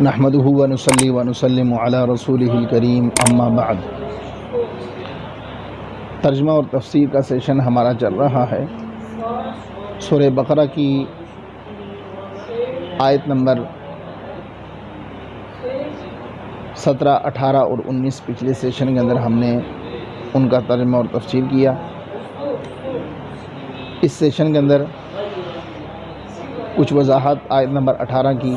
نحمدہ ونصلی ونسلم علی رسولہ الکریم اما بعد۔ ترجمہ اور تفسیر کا سیشن ہمارا چل رہا ہے۔ سورہ بقرہ کی آیت نمبر 17، 18 اور 19 پچھلے سیشن کے اندر ہم نے ان کا ترجمہ اور تفسیر کیا۔ اس سیشن کے اندر کچھ وضاحت آیت نمبر 18 کی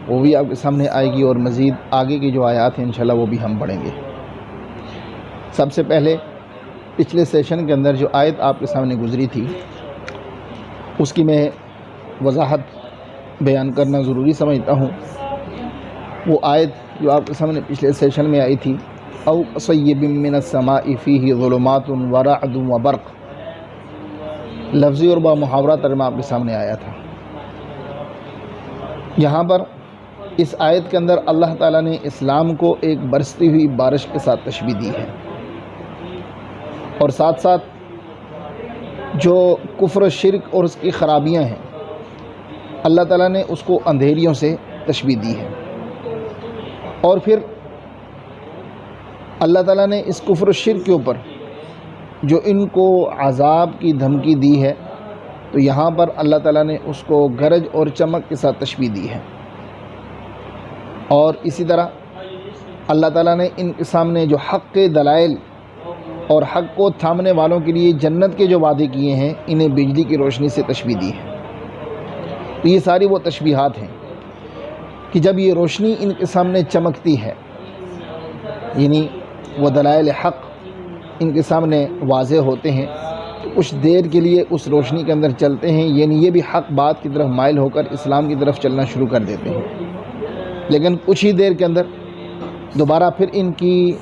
وہ بھی آپ کے سامنے آئے گی، اور مزید آگے کی جو آیات ہیں انشاءاللہ وہ بھی ہم پڑھیں گے۔ سب سے پہلے پچھلے سیشن کے اندر جو آیت آپ کے سامنے گزری تھی اس کی میں وضاحت بیان کرنا ضروری سمجھتا ہوں۔ وہ آیت جو آپ کے سامنے پچھلے سیشن میں آئی تھی، او صیب من السماء فیہ ظلمات ورعد وبرق، لفظی اور با محاورہ ترجمہ آپ کے سامنے آیا تھا۔ یہاں پر اس آیت کے اندر اللہ تعالیٰ نے اسلام کو ایک برستی ہوئی بارش کے ساتھ تشبیہ دی ہے، اور ساتھ ساتھ جو کفر و شرک اور اس کی خرابیاں ہیں اللہ تعالیٰ نے اس کو اندھیریوں سے تشبیہ دی ہے۔ اور پھر اللہ تعالیٰ نے اس کفر و شرک کے اوپر جو ان کو عذاب کی دھمکی دی ہے، تو یہاں پر اللہ تعالیٰ نے اس کو گرج اور چمک کے ساتھ تشبیہ دی ہے۔ اور اسی طرح اللہ تعالیٰ نے ان کے سامنے جو حق کے دلائل اور حق کو تھامنے والوں کے لیے جنت کے جو وعدے کیے ہیں، انہیں بجلی کی روشنی سے تشبیہ دی ہے۔ تو یہ ساری وہ تشبیہات ہیں کہ جب یہ روشنی ان کے سامنے چمکتی ہے، یعنی وہ دلائل حق ان کے سامنے واضح ہوتے ہیں، تو کچھ دیر کے لیے اس روشنی کے اندر چلتے ہیں، یعنی یہ بھی حق بات کی طرف مائل ہو کر اسلام کی طرف چلنا شروع کر دیتے ہیں۔ لیکن کچھ ہی دیر کے اندر دوبارہ پھر ان کی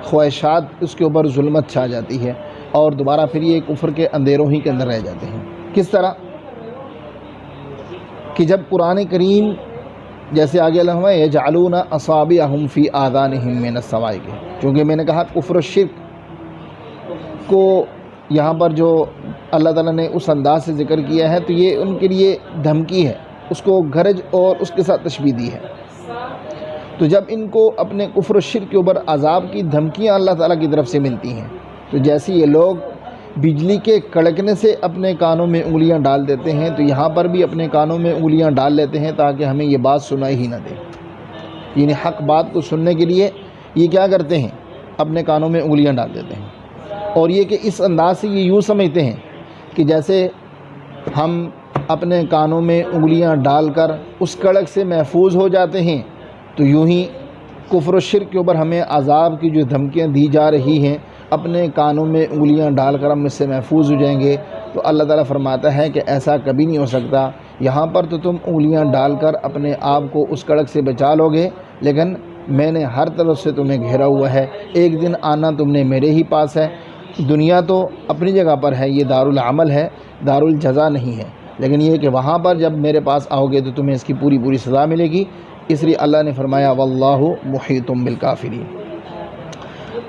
خواہشات اس کے اوپر ظلمت چھا جاتی ہے، اور دوبارہ پھر یہ کفر کے اندھیروں ہی کے اندر رہ جاتے ہیں۔ کس طرح کہ جب قرآن کریم جیسے آگے لکھا ہے یجعلون اصابعہم فی آذانہم من الصواعق، چونکہ میں نے کہا کفر و شرک کو یہاں پر جو اللہ تعالیٰ نے اس انداز سے ذکر کیا ہے، تو یہ ان کے لیے دھمکی ہے، اس کو گرج اور اس کے ساتھ تشبیہ دی ہے۔ تو جب ان کو اپنے کفر و شرک کے اوپر عذاب کی دھمکیاں اللہ تعالیٰ کی طرف سے ملتی ہیں، تو جیسے یہ لوگ بجلی کے کڑکنے سے اپنے کانوں میں انگلیاں ڈال دیتے ہیں، تو یہاں پر بھی اپنے کانوں میں انگلیاں ڈال لیتے ہیں تاکہ ہمیں یہ بات سنائی ہی نہ دے۔ یعنی حق بات کو سننے کے لیے یہ کیا کرتے ہیں، اپنے کانوں میں انگلیاں ڈال دیتے ہیں، اور یہ کہ اس انداز سے یہ یوں سمجھتے ہیں کہ جیسے ہم اپنے کانوں میں انگلیاں ڈال کر اس کڑک سے محفوظ ہو جاتے ہیں، تو یوں ہی کفر و شرک کے اوپر ہمیں عذاب کی جو دھمکیاں دی جا رہی ہیں، اپنے کانوں میں انگلیاں ڈال کر ہم اس سے محفوظ ہو جائیں گے۔ تو اللہ تعالیٰ فرماتا ہے کہ ایسا کبھی نہیں ہو سکتا۔ یہاں پر تو تم انگلیاں ڈال کر اپنے آپ کو اس کڑک سے بچا لو گے، لیکن میں نے ہر طرف سے تمہیں گھیرا ہوا ہے، ایک دن آنا تم نے میرے ہی پاس ہے۔ دنیا تو اپنی جگہ پر ہے، یہ دارالعمل ہے، دارالجزا نہیں ہے، لیکن یہ کہ وہاں پر جب میرے پاس آؤ گے تو تمہیں اس کی پوری پوری سزا ملے گی۔ اس لیے اللہ نے فرمایا واللہ محیط بالکافرین۔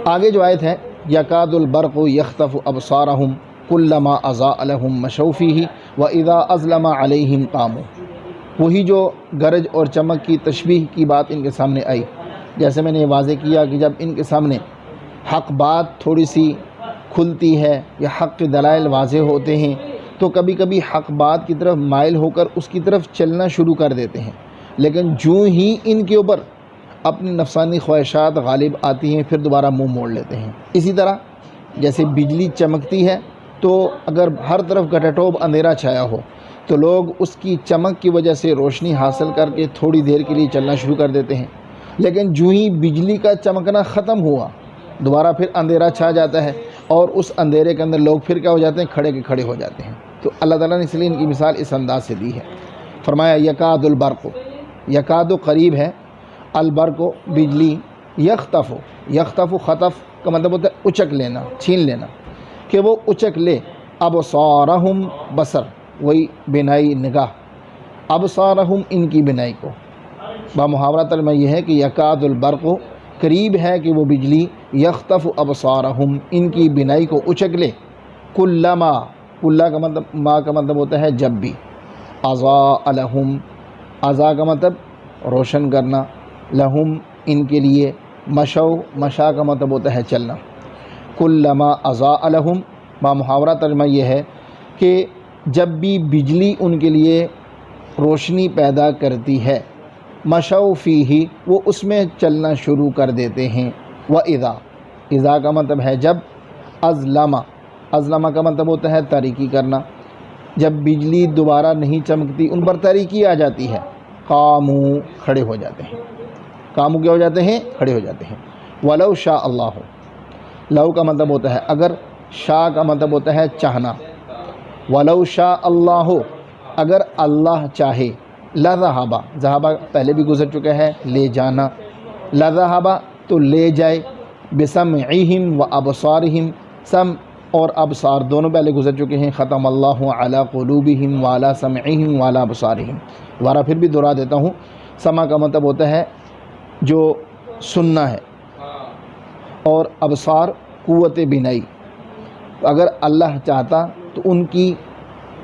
آگے جو آیت ہے یکاد البرق یخطف ابصارہم کلما اضاء لہم مشوا فیہ واذا اظلم علیہم قاموا، وہی جو گرج اور چمک کی تشبیہ کی بات ان کے سامنے آئی۔ جیسے میں نے واضح کیا کہ جب ان کے سامنے حق بات تھوڑی سی کھلتی ہے یا حق کے دلائل واضح ہوتے ہیں، تو کبھی کبھی حق بات کی طرف مائل ہو کر اس کی طرف چلنا شروع کر دیتے ہیں، لیکن جو ہی ان کے اوپر اپنی نفسانی خواہشات غالب آتی ہیں پھر دوبارہ منہ موڑ لیتے ہیں۔ اسی طرح جیسے بجلی چمکتی ہے تو اگر ہر طرف گٹاٹوب اندھیرا چھایا ہو تو لوگ اس کی چمک کی وجہ سے روشنی حاصل کر کے تھوڑی دیر کے لیے چلنا شروع کر دیتے ہیں، لیکن جو ہی بجلی کا چمکنا ختم ہوا دوبارہ پھر اندھیرا چھا جاتا ہے، اور اس اندھیرے کے اندر لوگ پھر کیا ہو جاتے ہیں، کھڑے کے کھڑے ہو جاتے ہیں۔ تو اللہ تعالیٰ نے اس لیے ان کی مثال اس انداز سے دی ہے۔ فرمایا یکاد البرق، یکاد قریب ہے، البرق بجلی، یخطف، یخطف خطف کا مطلب ہوتا ہے اچک لینا، چھین لینا، کہ وہ اچک لے ابصارہم، بصر وہی بینائی، نگاہ، ابصارہم ان کی بینائی کو۔ با محاورہ ترجمہ یہ ہے کہ یکاد البرق قریب ہے کہ وہ بجلی یخطف ابصارہم ان کی بینائی کو اچک لے، کلما، کلا کا مطلب، ما کا مطلب ہوتا ہے جب بھی، اضاء لہم ازا کا مطلب روشن کرنا، لہم ان کے لیے، مشو مشا کا مطلب ہوتا ہے چلنا، کلما اضاء لہم با محاورہ ترجمہ یہ ہے کہ جب بھی بجلی ان کے لیے روشنی پیدا کرتی ہے، مشو فیہ وہ اس میں چلنا شروع کر دیتے ہیں، و اذا کا مطلب ہے جب، ازلمہ کا مطلب ہوتا ہے تاریکی کرنا، جب بجلی دوبارہ نہیں چمکتی ان پر تاریکی آ جاتی ہے، قامو کھڑے ہو جاتے ہیں، قامو کیا ہو جاتے ہیں؟ کھڑے ہو جاتے ہیں۔ ولو شاء اللہ، لو کا مطلب ہوتا ہے اگر، شاء کا مطلب ہوتا ہے چاہنا، ولو شاء اللہ اگر اللہ چاہے، لذہب، ذہب پہلے بھی گزر چکا ہے لے جانا، لذہب تو لے جائے، بسمعہم و ابصارہم، سمع اور ابصار دونوں پہلے گزر چکے ہیں، ختم اللہ علی قلوبہم وعلی سمعہم وعلی ابصارہم، دوبارہ پھر بھی دہرا دیتا ہوں، سمع کا مطلب ہوتا ہے جو سننا ہے، اور ابصار قوت بینائی، اگر اللہ چاہتا تو ان کی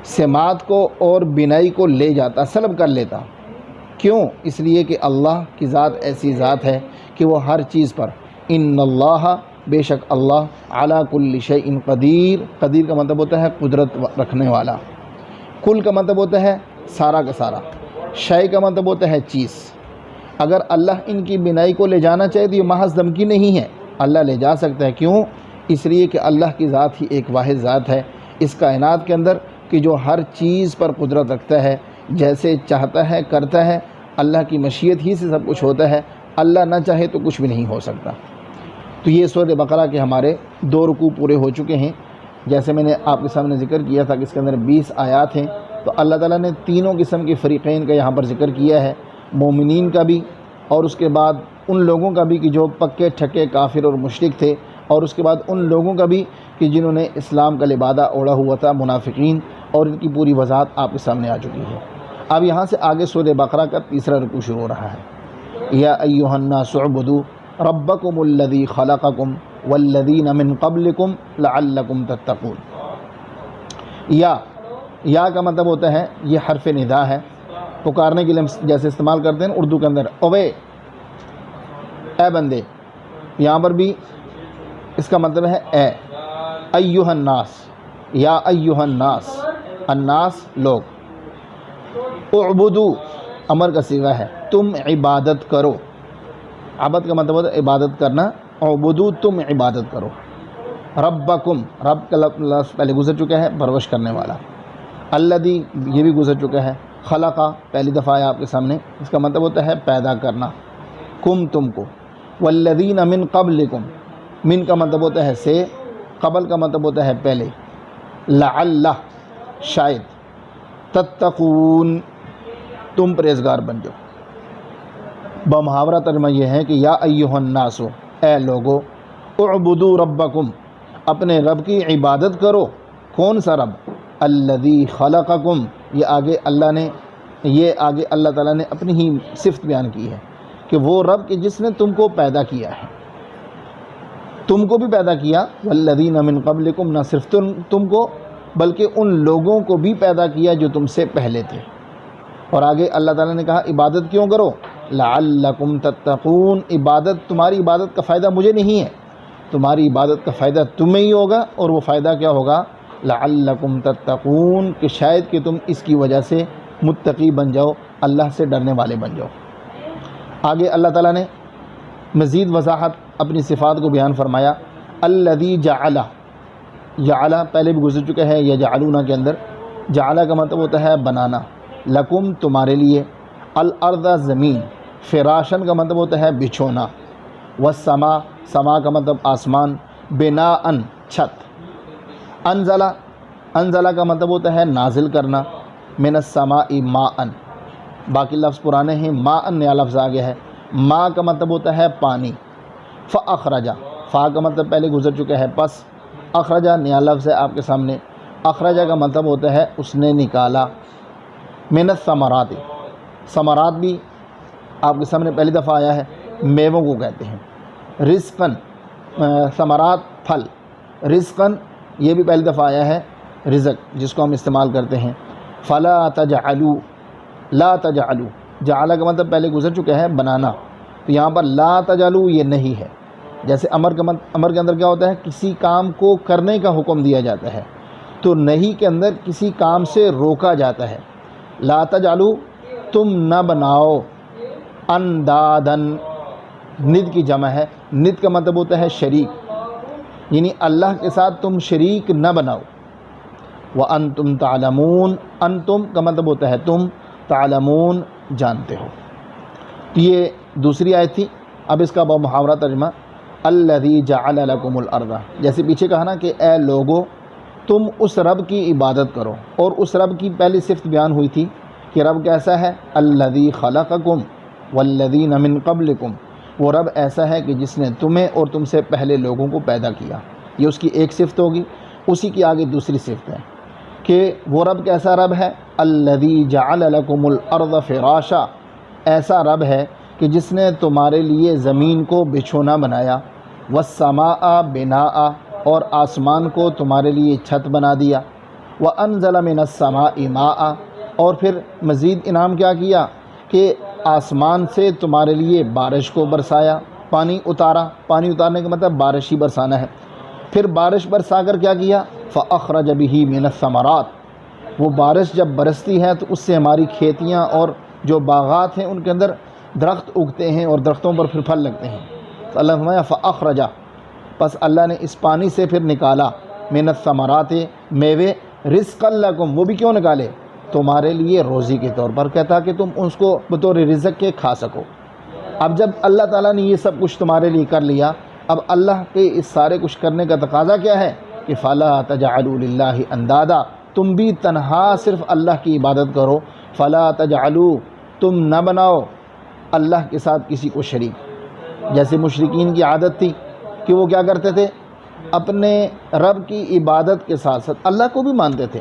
سماعت کو اور بینائی کو لے جاتا، سلب کر لیتا۔ کیوں؟ اس لیے کہ اللہ کی ذات ایسی ذات ہے کہ وہ ہر چیز پر، ان اللہ بے شک اللہ، علی کل شیء قدیر، قدیر کا مطلب ہوتا ہے قدرت رکھنے والا، کل کا مطلب ہوتا ہے سارا کا سارا، شیء کا مطلب ہوتا ہے چیز۔ اگر اللہ ان کی بینائی کو لے جانا چاہے تو یہ محض دھمکی نہیں ہے، اللہ لے جا سکتا ہے۔ کیوں؟ اس لیے کہ اللہ کی ذات ہی ایک واحد ذات ہے اس کائنات کے اندر کہ جو ہر چیز پر قدرت رکھتا ہے، جیسے چاہتا ہے کرتا ہے، اللہ کی مشیت ہی سے سب کچھ ہوتا ہے، اللہ نہ چاہے تو کچھ بھی نہیں ہو سکتا۔ تو یہ سورۃ بقرہ کے ہمارے 2 رکوع پورے ہو چکے ہیں، جیسے میں نے آپ کے سامنے ذکر کیا تھا کہ اس کے اندر 20 آیات ہیں، تو اللہ تعالیٰ نے تینوں قسم کے فریقین کا یہاں پر ذکر کیا ہے، مومنین کا بھی، اور اس کے بعد ان لوگوں کا بھی کہ جو پکے ٹھکے کافر اور مشرک تھے، اور اس کے بعد ان لوگوں کا بھی کہ جنہوں نے اسلام کا لبادہ اوڑھا ہوا تھا، منافقین، اور ان کی پوری وضاحت آپ کے سامنے آ چکی ہے۔ اب یہاں سے آگے سورۃ بقرہ کا 3 رکوع شروع ہو رہا ہے، یا ایھا الناس اعبدوا ربکم الذی خلقکم والذین من قبلکم لعلکم تتقون۔ یا کا مطلب ہوتا ہے یہ حرف ندا ہے، پکارنے کے لیے ہم جیسے استعمال کرتے ہیں اردو کے اندر، اوے اے بندے، یہاں پر بھی اس کا مطلب ہے اے، ایھا الناس، یا ایھا الناس، الناس لوگ، اعبدو امر کا صیغہ ہے، تم عبادت کرو، عبد کا مطلب ہوتا ہے عبادت کرنا، اعبدو تم عبادت کرو، ربکم، رب کا لفظ پہلے گزر چکا ہے پرورش کرنے والا، الذی یہ بھی گزر چکا ہے، خلقہ پہلی دفعہ آیا آپ کے سامنے، اس کا مطلب ہوتا ہے پیدا کرنا، کم تم کو، والذین من قبلکم، من کا مطلب ہوتا ہے سے، قبل کا مطلب ہوتا ہے پہلے، لعل شاید، تتقون تم پرہیزگار بن جاؤ۔ بمحاورہ ترجمہ یہ ہے کہ یا ایھا الناس، اے لوگو، اعبدوا ربکم، اپنے رب کی عبادت کرو، کون سا رب؟ الذی خلقکم، یہ آگے اللہ تعالیٰ نے اپنی ہی صفت بیان کی ہے کہ وہ رب کہ جس نے تم کو پیدا کیا ہے، تم کو بھی پیدا کیا، والذین من قبلکم، نہ صرف تم کو بلکہ ان لوگوں کو بھی پیدا کیا جو تم سے پہلے تھے۔ اور آگے اللہ تعالیٰ نے کہا عبادت کیوں کرو؟ لعلکم تتقون، تمہاری عبادت کا فائدہ مجھے نہیں ہے، تمہاری عبادت کا فائدہ تمہیں ہی ہوگا، اور وہ فائدہ کیا ہوگا؟ لعلکم تتقون، کہ شاید کہ تم اس کی وجہ سے متقی بن جاؤ، اللہ سے ڈرنے والے بن جاؤ۔ آگے اللہ تعالیٰ نے مزید وضاحت اپنی صفات کو بیان فرمایا، الذی جعل، جعل پہلے بھی گزر چکا ہے یجعلون کے اندر، جعل کا مطلب ہوتا ہے بنانا، لکم تمہارے لیے، الارض زمین، فراشن کا مطلب ہوتا ہے بچھونا، والسما، سما کا مطلب آسمان، بناءً چھت، انزلہ کا مطلب ہوتا ہے نازل کرنا، من السماء ماءً، باقی لفظ پرانے ہیں، ماءً نیا لفظ آ گیا ہے، ما کا مطلب ہوتا ہے پانی، فاخرجا، فا کا مطلب پہلے گزر چکا ہے پس، اخرجا نیا لفظ ہے آپ کے سامنے، اخرجا کا مطلب ہوتا ہے اس نے نکالا، من الثمرات، ثمرات بھی آپ کے سامنے پہلی دفعہ آیا ہے، میووں کو کہتے ہیں، رزقاً، ثمرات پھل، رزقاً یہ بھی پہلی دفعہ آیا ہے، رزق جس کو ہم استعمال کرتے ہیں، فلا تجعلوا، لا تجعلوا، جعل کا مطلب پہلے گزر چکا ہے بنانا، تو یہاں پر لا تجعلوا یہ نہیں ہے۔ جیسے امر کے اندر کیا ہوتا ہے، کسی کام کو کرنے کا حکم دیا جاتا ہے، تو نہیں کے اندر کسی کام سے روکا جاتا ہے۔ لا تجعلوا تم نہ بناؤ، اندادن ند کی جمع ہے، ند کا مطلب ہوتا ہے شریک، یعنی اللہ کے ساتھ تم شریک نہ بناؤ۔ وَأَنْتُمْ تَعْلَمُونَ، انتم کا مطلب ہوتا ہے تم، تعلمون جانتے ہو۔ تو یہ دوسری آیت تھی۔ اب اس کا بمحاورہ ترجمہ، الذی جعل لکم الارض، جیسے پیچھے کہا نا کہ اے لوگو تم اس رب کی عبادت کرو، اور اس رب کی پہلی صفت بیان ہوئی تھی کہ رب کیسا ہے، الذی خلقکم والذین من قبلکم، وہ رب ایسا ہے کہ جس نے تمہیں اور تم سے پہلے لوگوں کو پیدا کیا، یہ اس کی ایک صفت ہوگی۔ اسی کی آگے دوسری صفت ہے کہ وہ رب کیسا رب ہے، الذی جعل لکم الارض فراشا، ایسا رب ہے کہ جس نے تمہارے لیے زمین کو بچھونا بنایا، والسماء بناء، اور آسمان کو تمہارے لیے چھت بنا دیا، وانزل من السماء ماء، اور پھر مزید انعام کیا کیا کہ آسمان سے تمہارے لیے بارش کو برسایا، پانی اتارا، پانی اتارنے کا مطلب بارش ہی برسانا ہے۔ پھر بارش برسا کر کیا کیا، فأخرج به من الثمرات، وہ بارش جب برستی ہے تو اس سے ہماری کھیتیاں اور جو باغات ہیں ان کے اندر درخت اگتے ہیں اور درختوں پر پھر پھل لگتے ہیں۔ تو اللہ فرمایا فأخرج، پس اللہ نے اس پانی سے پھر نکالا، من الثمرات میوے، رزقا لکم، وہ بھی کیوں نکالے، تمہارے لیے روزی کے طور پر، کہتا کہ تم اس کو بطور رزق کے کھا سکو۔ اب جب اللہ تعالیٰ نے یہ سب کچھ تمہارے لیے کر لیا، اب اللہ کے اس سارے کچھ کرنے کا تقاضا کیا ہے کہ فلا تجعلوا للہ اندادا، تم بھی تنہا صرف اللہ کی عبادت کرو، فلا تجعلوا، تم نہ بناؤ اللہ کے ساتھ کسی کو شریک۔ جیسے مشرکین کی عادت تھی کہ وہ کیا کرتے تھے، اپنے رب کی عبادت کے ساتھ ساتھ اللہ کو بھی مانتے تھے،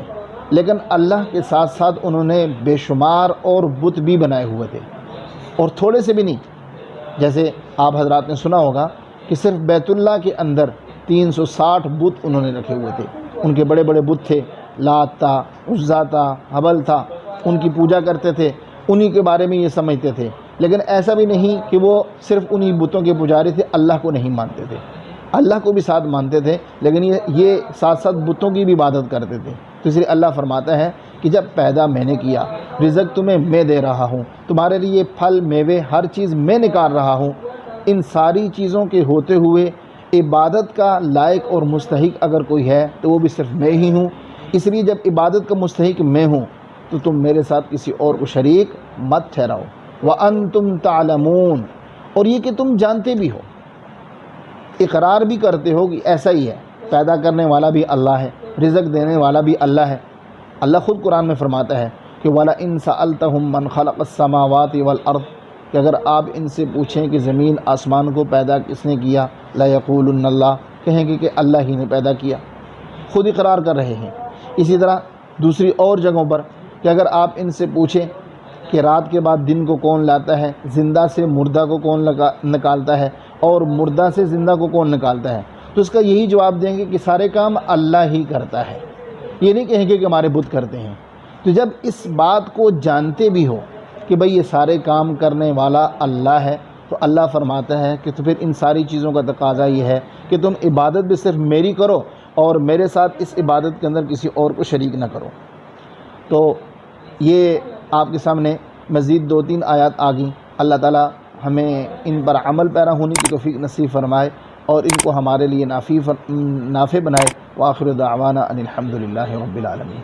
لیکن اللہ کے ساتھ ساتھ انہوں نے بے شمار اور بت بھی بنائے ہوئے تھے، اور تھوڑے سے بھی نہیں۔ جیسے آپ حضرات نے سنا ہوگا کہ صرف بیت اللہ کے اندر 360 بت انہوں نے رکھے ہوئے تھے، ان کے بڑے بڑے بت تھے، لات تھا، عزا تھا، حبل تھا، ان کی پوجا کرتے تھے، انہی کے بارے میں یہ سمجھتے تھے۔ لیکن ایسا بھی نہیں کہ وہ صرف انہی بتوں کے پجاری تھے، اللہ کو نہیں مانتے تھے، اللہ کو بھی ساتھ مانتے تھے، لیکن یہ ساتھ ساتھ بتوں کی بھی عبادت کرتے تھے۔ تو اس لیے اللہ فرماتا ہے کہ جب پیدا میں نے کیا، رزق تمہیں میں دے رہا ہوں، تمہارے لیے پھل میوے ہر چیز میں نکال رہا ہوں، ان ساری چیزوں کے ہوتے ہوئے عبادت کا لائق اور مستحق اگر کوئی ہے تو وہ بھی صرف میں ہی ہوں۔ اس لیے جب عبادت کا مستحق میں ہوں تو تم میرے ساتھ کسی اور کو شریک مت ٹھہراؤ۔ وَأَنْتُمْ تَعْلَمُونَ، اور یہ کہ تم جانتے بھی ہو، اقرار بھی کرتے ہو کہ ایسا ہی ہے، پیدا کرنے والا بھی اللہ ہے، رزق دینے والا بھی اللہ ہے۔ اللہ خود قرآن میں فرماتا ہے کہ وَلَئِن سَأَلْتَهُم مَّنْ خَلَقَ السَّمَاوَاتِ وَالْأَرْضِ، کہ اگر آپ ان سے پوچھیں کہ زمین آسمان کو پیدا کس نے کیا، لَيَقُولُنَّ اللَّهُ، کہیں گے کہ اللہ ہی نے پیدا کیا، خود اقرار کر رہے ہیں۔ اسی طرح دوسری اور جگہوں پر کہ اگر آپ ان سے پوچھیں کہ رات کے بعد دن کو کون لاتا ہے، زندہ سے مردہ کو کون نکالتا ہے، اور مردہ سے زندہ کو کون نکالتا ہے، تو اس کا یہی جواب دیں گے کہ سارے کام اللہ ہی کرتا ہے، یہ نہیں کہیں گے کہ ہمارے بت کرتے ہیں۔ تو جب اس بات کو جانتے بھی ہو کہ بھئی یہ سارے کام کرنے والا اللہ ہے، تو اللہ فرماتا ہے کہ تو پھر ان ساری چیزوں کا تقاضا یہ ہے کہ تم عبادت بھی صرف میری کرو، اور میرے ساتھ اس عبادت کے اندر کسی اور کو شریک نہ کرو۔ تو یہ آپ کے سامنے مزید 2-3 آیات آ گئیں۔ اللہ تعالیٰ ہمیں ان پر عمل پیرا ہونے کی توفیق نصیب فرمائے اور ان کو ہمارے لیے نافع بنائے۔ وآخر دعوانا ان الحمد للہ رب العالمین۔